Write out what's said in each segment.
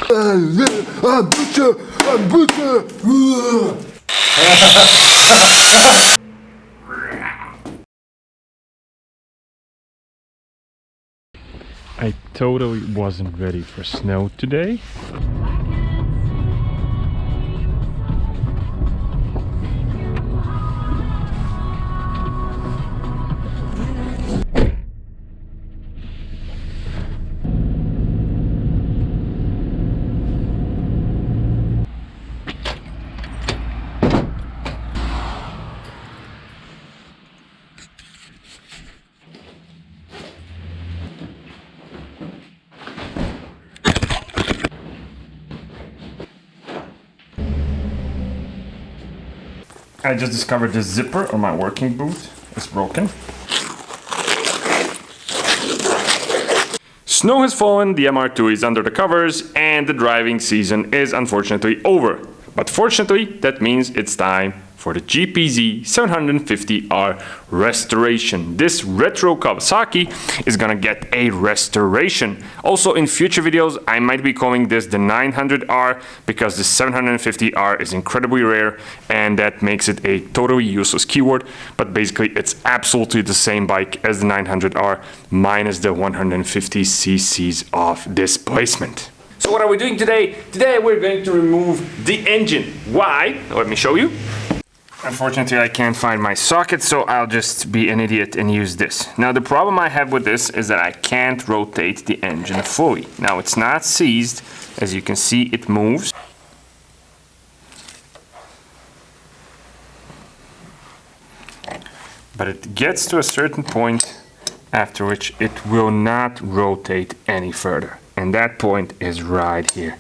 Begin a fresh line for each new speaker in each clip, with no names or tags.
I totally wasn't ready for snow today. I just discovered the zipper on my working boot is broken. Snow has fallen, the MR2 is under the covers, and the driving season is unfortunately over. But fortunately, that means it's time for the GPZ 750R restoration. This retro Kawasaki is gonna get a restoration. Also, in future videos, I might be calling this the 900R because the 750R is incredibly rare and that makes it a totally useless keyword. But basically, it's absolutely the same bike as the 900R minus the 150 cc's of displacement. So what are we doing today? Today we're going to remove the engine. Why? Let me show you. Unfortunately, I can't find my socket, so I'll just be an idiot and use this. Now, the problem I have with this is that I can't rotate the engine fully. Now, it's not seized. As you can see, it moves. But it gets to a certain point after which it will not rotate any further. And that point is right here.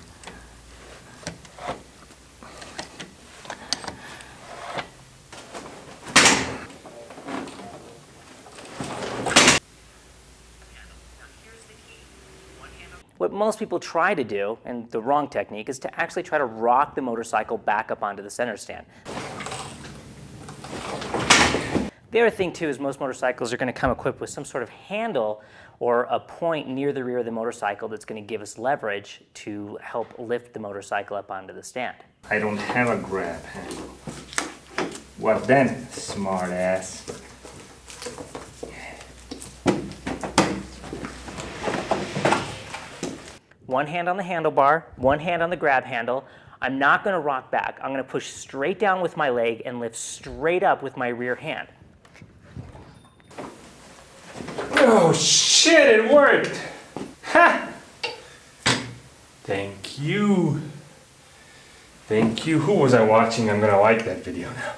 What most people try to do, and the wrong technique, is to actually try to rock the motorcycle back up onto the center stand. The other thing too is most motorcycles are going to come equipped with some sort of handle or a point near the rear of the motorcycle that's going to give us leverage to help lift the motorcycle up onto the stand.
I don't have a grab handle. Well then, smart ass.
One hand on the handlebar, one hand on the grab handle. I'm not going to rock back. I'm going to push straight down with my leg and lift straight up with my rear hand.
Oh shit, it worked! Ha! Thank you. Thank you. Who was I watching? I'm gonna like that video now.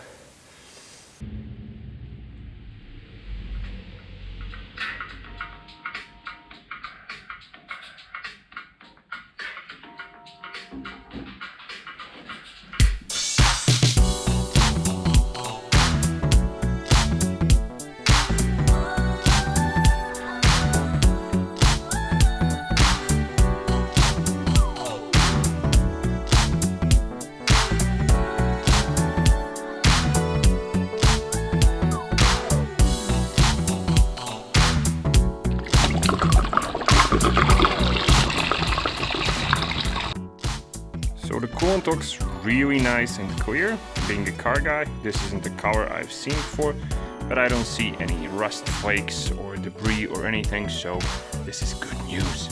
So the coolant looks really nice and clear. Being a car guy, this isn't the color I've seen before, but I don't see any rust flakes or debris or anything, so this is good news.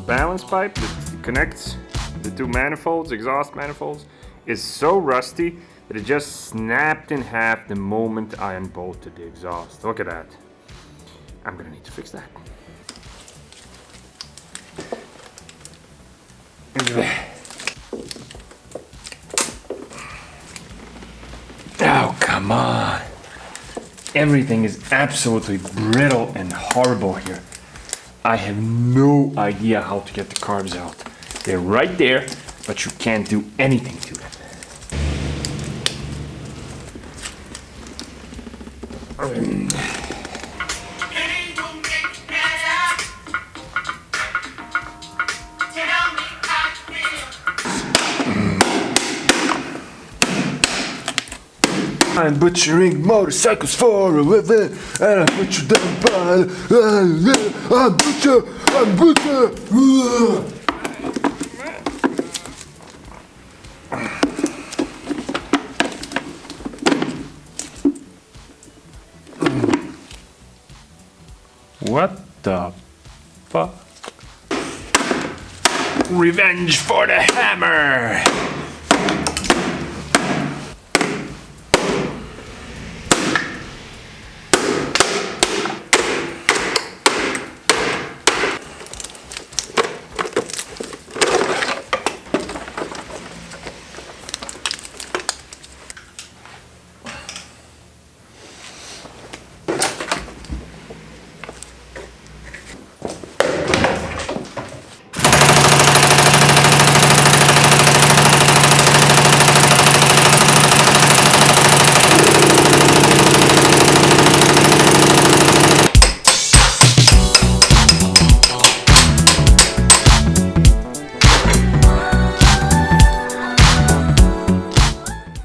Balance pipe that connects the two manifolds, exhaust manifolds, is so rusty that it just snapped in half the moment I unbolted the exhaust. Look at that. I'm gonna need to fix that. Oh, come on. Everything is absolutely brittle and horrible here. I have no idea how to get the carbs out. They're right there, but you can't do anything to it. I'm butchering motorcycles for a living, and I butcher them by. I'm butcher. What the fuck? Revenge for the hammer!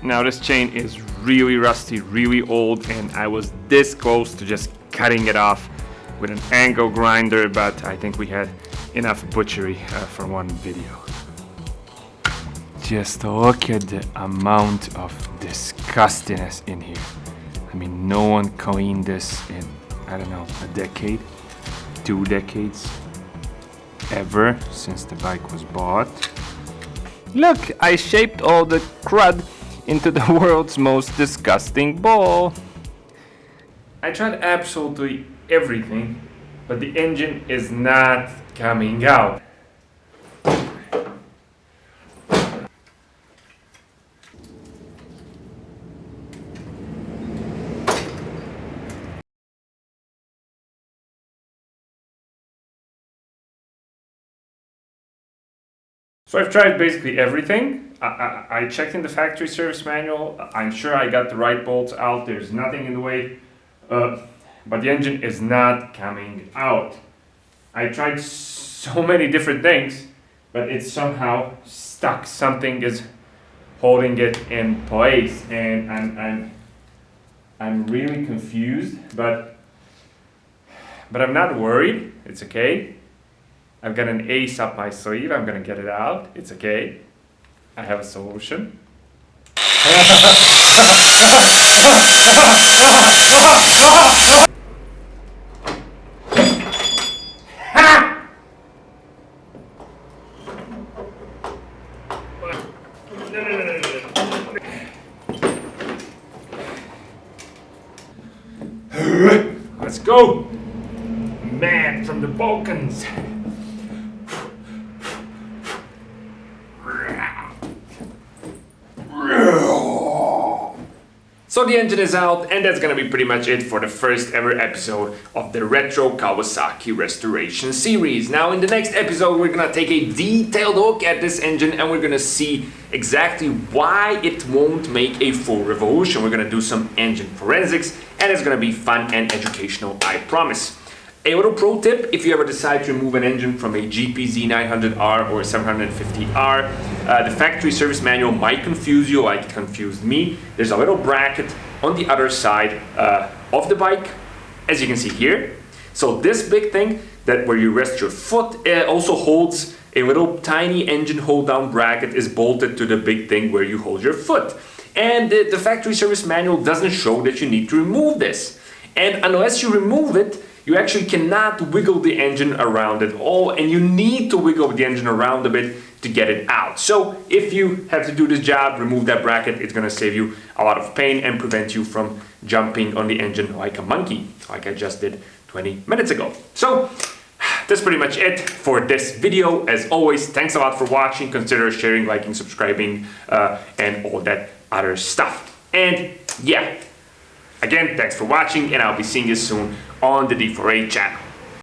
Now this chain is really rusty, really old, and I was this close to just cutting it off with an angle grinder, but I think we had enough butchery for one video. Just look at the amount of disgustingness in here. I mean, no one cleaned this in, I don't know, a decade, 2 decades, ever since the bike was bought. Look, I shaped all the crud into the world's most disgusting ball. I tried absolutely everything, but the engine is not coming out. So I've tried basically everything. I checked in the factory service manual. I'm sure I got the right bolts out. There's nothing in the way, but the engine is not coming out. I tried so many different things, but it's somehow stuck. Something is holding it in place, and I'm really confused. But I'm not worried. It's okay. I've got an ace up my sleeve. I'm gonna get it out. It's okay. I have a solution. Let's go! Man from the Balkans! So the engine is out, and that's gonna be pretty much it for the first ever episode of the Retro Kawasaki Restoration Series. Now in the next episode we're gonna take a detailed look at this engine, and we're gonna see exactly why it won't make a full revolution. We're gonna do some engine forensics, and it's gonna be fun and educational, I promise. A little pro tip: if you ever decide to remove an engine from a GPZ 900R or 750R, the factory service manual might confuse you like it confused me. There's a little bracket on the other side of the bike, as you can see here. So this big thing that where you rest your foot also holds a little tiny engine hold down bracket is bolted to the big thing where you hold your foot. And the factory service manual doesn't show that you need to remove this. And unless you remove it, you actually cannot wiggle the engine around at all, and you need to wiggle the engine around a bit to get it out. So if you have to do this job, remove that bracket, it's gonna save you a lot of pain and prevent you from jumping on the engine like a monkey, like I just did 20 minutes ago. So that's pretty much it for this video. As always, thanks a lot for watching. Consider sharing, liking, subscribing, and all that other stuff. And yeah, Again, thanks for watching, and I'll be seeing you soon on the D4A channel.